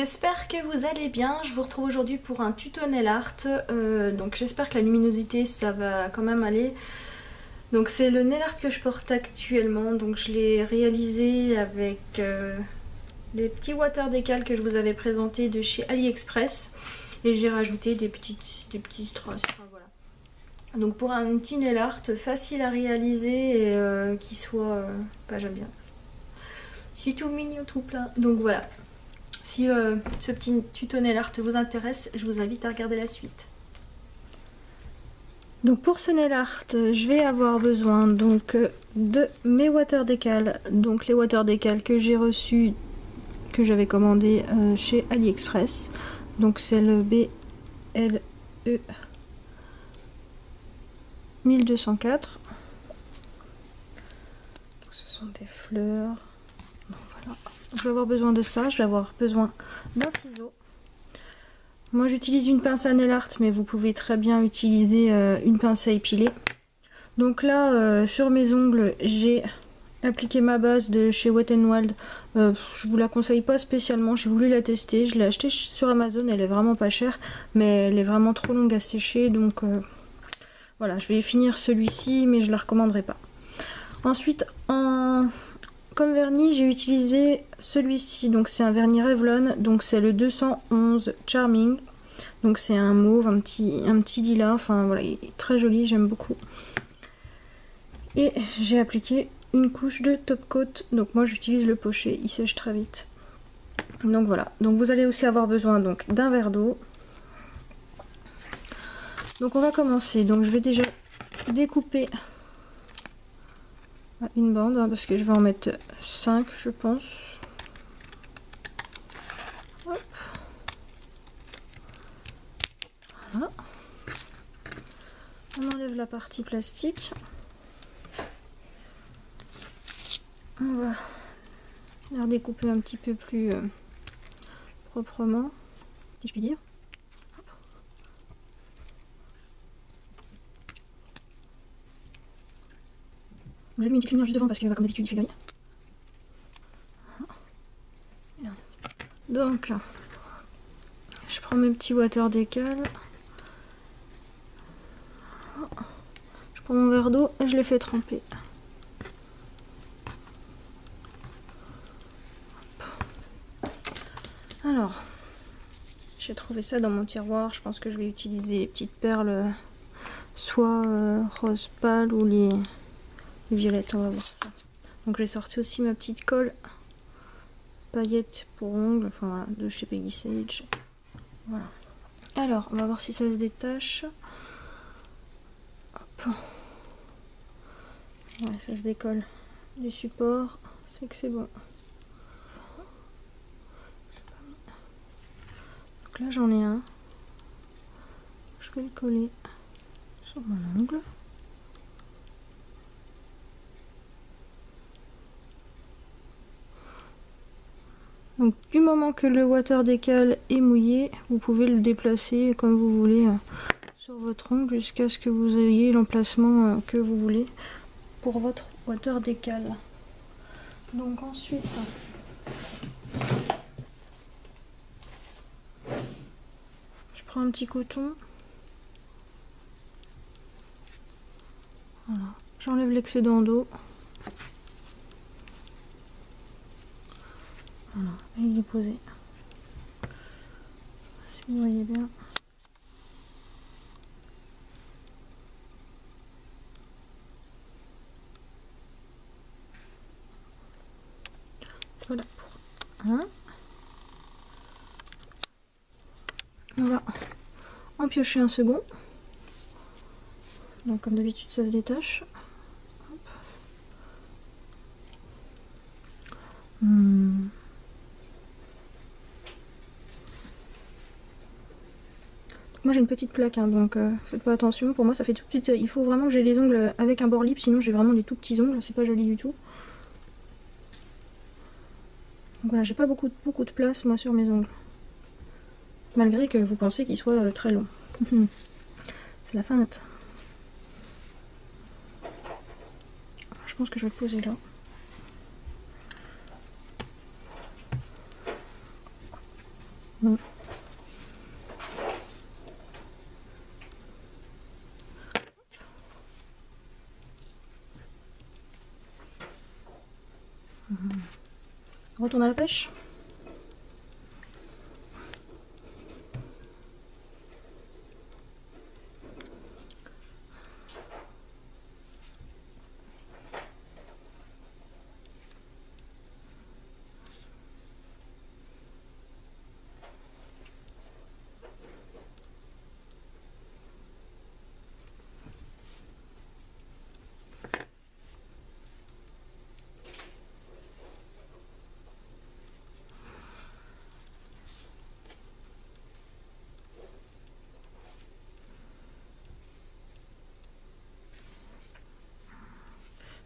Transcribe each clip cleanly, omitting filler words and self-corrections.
j'espère que vous allez bien. Je vous retrouve aujourd'hui pour un tuto nail art. Donc j'espère que la luminosité ça va quand même aller. Donc c'est le nail art que je porte actuellement. Donc je l'ai réalisé avec les petits water décal que je vous avais présentés de chez AliExpress. Et j'ai rajouté des petits strass. Enfin, voilà. Donc pour un petit nail art facile à réaliser et qui soit... j'aime bien. C'est tout mignon, tout plein. Donc voilà. Si ce petit tuto nail art vous intéresse, je vous invite à regarder la suite. Donc pour ce nail art, je vais avoir besoin donc de mes water décal. Donc les water décal que j'ai reçus, que j'avais commandé chez AliExpress. Donc c'est le BLE 1204. Donc ce sont des fleurs. Donc voilà. Je vais avoir besoin de ça, je vais avoir besoin d'un ciseau. Moi j'utilise une pince à nail art, mais vous pouvez très bien utiliser une pince à épiler. Donc là sur mes ongles j'ai appliqué ma base de chez Wet n Wild. Je vous la conseille pas spécialement, j'ai voulu la tester. Je l'ai achetée sur Amazon, elle est vraiment pas chère, mais elle est vraiment trop longue à sécher. Donc voilà, je vais finir celui-ci, mais je la recommanderai pas. Ensuite comme vernis, j'ai utilisé celui-ci, donc c'est un vernis Revlon, donc c'est le 211 Charming, donc c'est un mauve, un petit lilas, enfin voilà, il est très joli, j'aime beaucoup. Et j'ai appliqué une couche de top coat, donc moi j'utilise le pochet, il sèche très vite. Donc voilà, donc vous allez aussi avoir besoin donc d'un verre d'eau. Donc on va commencer, donc je vais déjà découper une bande, hein, parce que je vais en mettre 5 je pense. Hop. Voilà. On enlève la partie plastique. On va la redécouper un petit peu plus proprement, si je puis dire. J'ai mis une petite lumière juste devant parce que comme d'habitude il fait gris. Donc je prends mes petits water décal. Je prends mon verre d'eau et je les fais tremper. Alors, j'ai trouvé ça dans mon tiroir. Je pense que je vais utiliser les petites perles, soit rose pâle ou les violettes. On va voir ça. Donc j'ai sorti aussi ma petite colle paillettes pour ongles, enfin voilà, de chez Peggy Sage. Voilà. Alors, on va voir si ça se détache. Hop. Ouais, ça se décolle du support, c'est que c'est bon. Donc là j'en ai un. Je vais le coller sur mon ongle. Donc du moment que le water décal est mouillé, vous pouvez le déplacer comme vous voulez sur votre ongle jusqu'à ce que vous ayez l'emplacement que vous voulez pour votre water décal. Donc ensuite, je prends un petit coton. Voilà, j'enlève l'excédent d'eau. Voilà, et il est posé. Si vous voyez bien. Voilà pour un. On va en piocher un second. Donc comme d'habitude ça se détache. Moi j'ai une petite plaque, hein, donc faites pas attention. Pour moi ça fait tout de suite. Il faut vraiment que j'ai les ongles avec un bord libre, sinon j'ai vraiment des tout petits ongles, c'est pas joli du tout. Donc voilà, j'ai pas beaucoup de place moi sur mes ongles. Malgré que vous pensez qu'ils soient très longs. C'est la feinte. Je pense que je vais le poser là. Bon. On retourne à la pêche.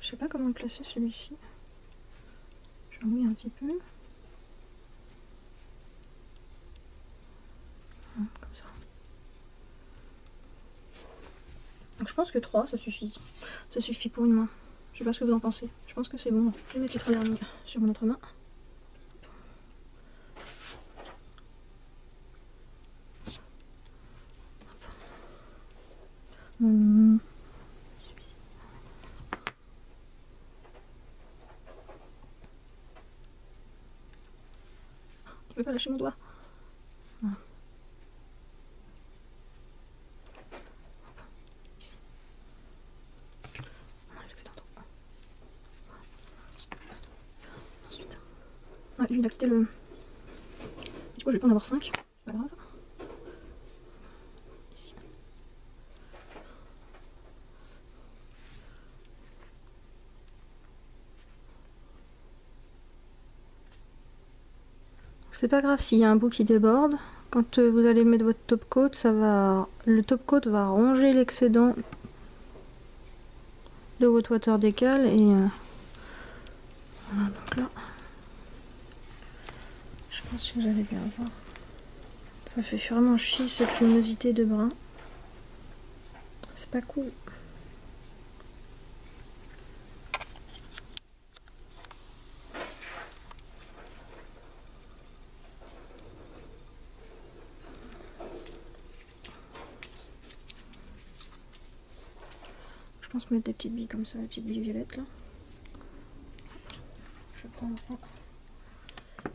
Je sais pas comment le classer celui-ci. Je mouille un petit peu. Comme ça. Donc je pense que 3 ça suffit. Ça suffit pour une main. Je sais pas ce que vous en pensez. Je pense que c'est bon. Je vais mettre les 3 derniers sur mon autre main. Je vais pas lâcher mon doigt. Voilà. Ici. Ensuite. Ah, lui il a quitté le. Du coup je vais pas en avoir 5. C'est pas grave. Ici. C'est pas grave s'il y a un bout qui déborde. Quand vous allez mettre votre top coat, le top coat va ronger l'excédent de votre water décal et voilà, donc là, je pense que vous allez bien voir. Ça fait vraiment chier cette luminosité de brun. C'est pas cool. Je pense mettre des petites billes comme ça, des petites billes violettes là. Je vais prendre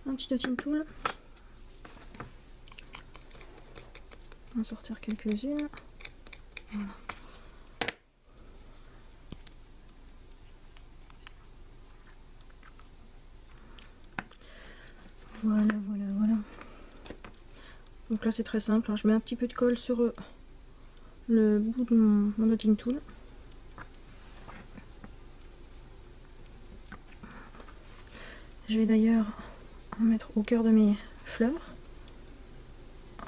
un petit dotting tool. On va sortir quelques-unes. Voilà. Voilà, voilà, voilà. Donc là c'est très simple, hein. Je mets un petit peu de colle sur le bout de mon dotting tool. Je vais d'ailleurs en mettre au cœur de mes fleurs.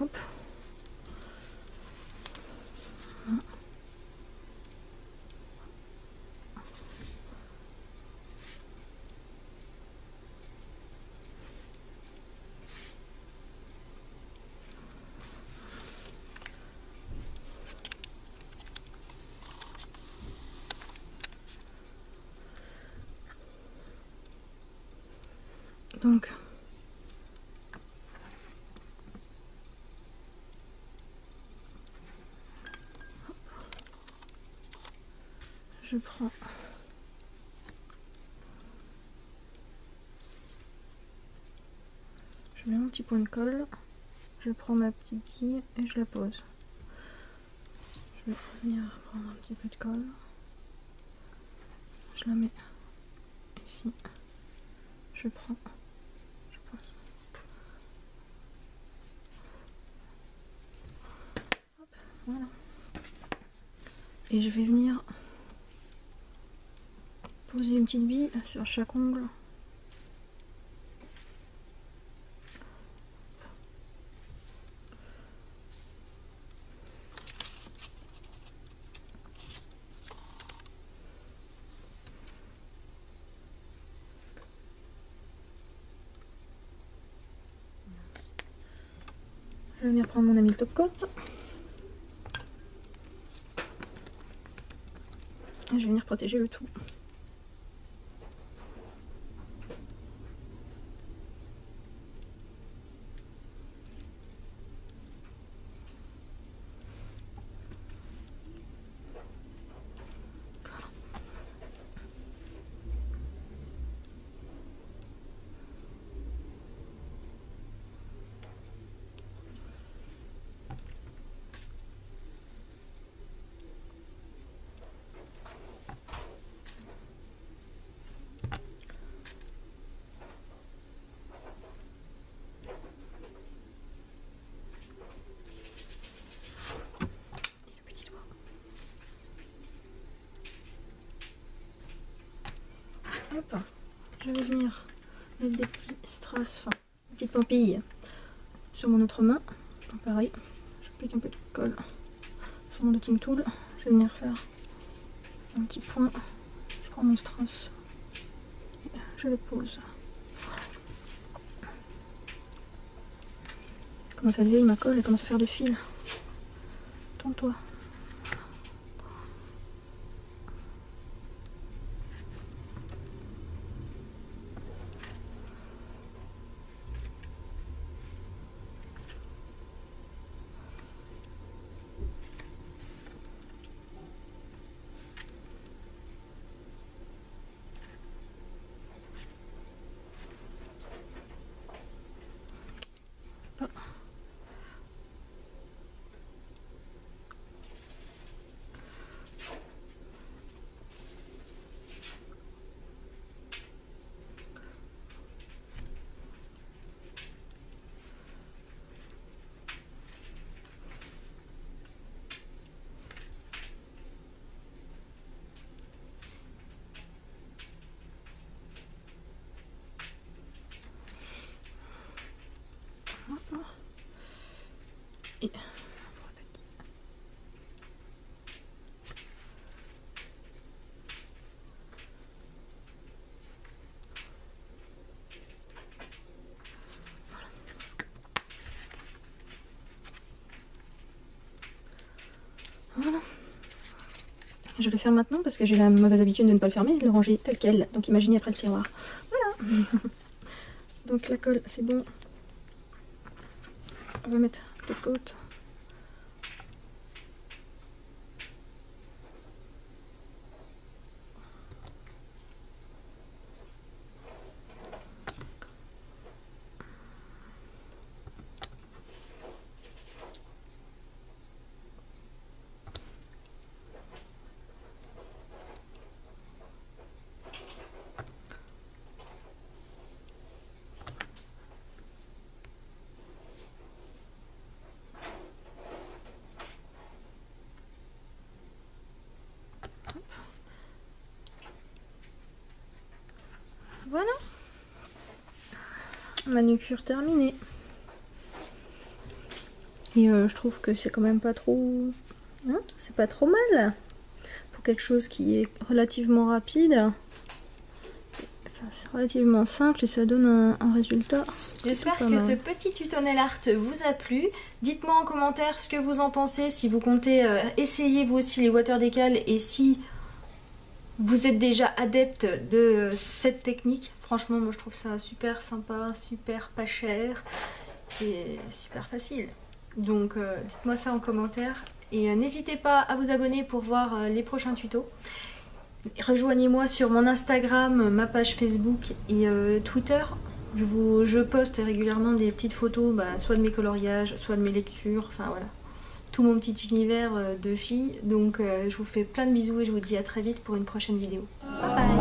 Hop. Donc je prends je mets mon petit point de colle, je prends ma petite bille et je la pose. Je vais venir prendre un petit peu de colle, je la mets ici, je prends, je pose. Hop, voilà. Et je vais venir poser une petite bille sur chaque ongle. Je vais venir prendre mon ami le top coat. Et je vais venir protéger le tout. Hop, je vais venir mettre des petits strass, enfin des petites pampilles sur mon autre main. Donc pareil, j'applique un peu de colle sur mon dotting tool. Je vais venir faire un petit point. Je prends mon strass, je le pose. Comment ça vieillit ma colle, elle commence à faire des fils. Tourne-toi. Et voilà. Je vais le faire maintenant parce que j'ai la mauvaise habitude de ne pas le fermer, de le ranger tel quel. Donc imaginez après le tiroir. Voilà. Donc la colle c'est bon. On va mettre de côte. Voilà, manucure terminée. Et je trouve que c'est quand même pas trop, hein, c'est pas trop mal pour quelque chose qui est relativement rapide. Enfin, c'est relativement simple et ça donne un résultat. J'espère que ce petit tuto nail art vous a plu. Dites-moi en commentaire ce que vous en pensez, si vous comptez essayer vous aussi les water decals et si vous êtes déjà adepte de cette technique. Franchement, moi je trouve ça super sympa, super pas cher et super facile. Donc dites-moi ça en commentaire et n'hésitez pas à vous abonner pour voir les prochains tutos. Rejoignez-moi sur mon Instagram, ma page Facebook et Twitter. Je poste régulièrement des petites photos, soit de mes coloriages, soit de mes lectures, enfin voilà. Tout mon petit univers de filles. Donc je vous fais plein de bisous et je vous dis à très vite pour une prochaine vidéo. Bye bye.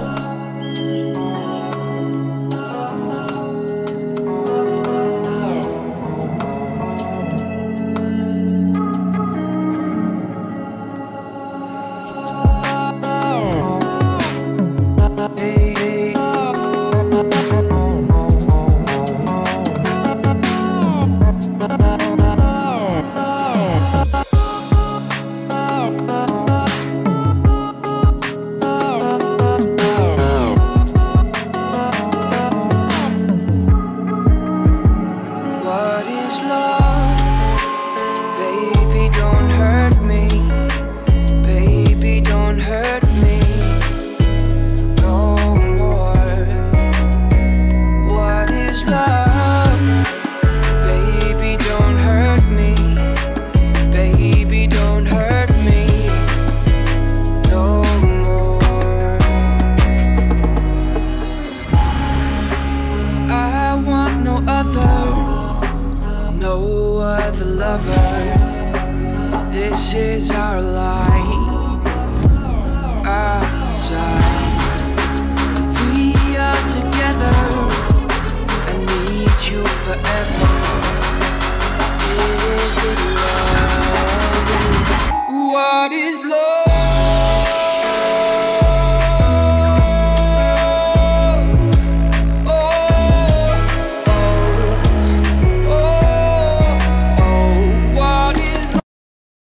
This is our life outside. We are together. I need you forever. Is it love? What is love?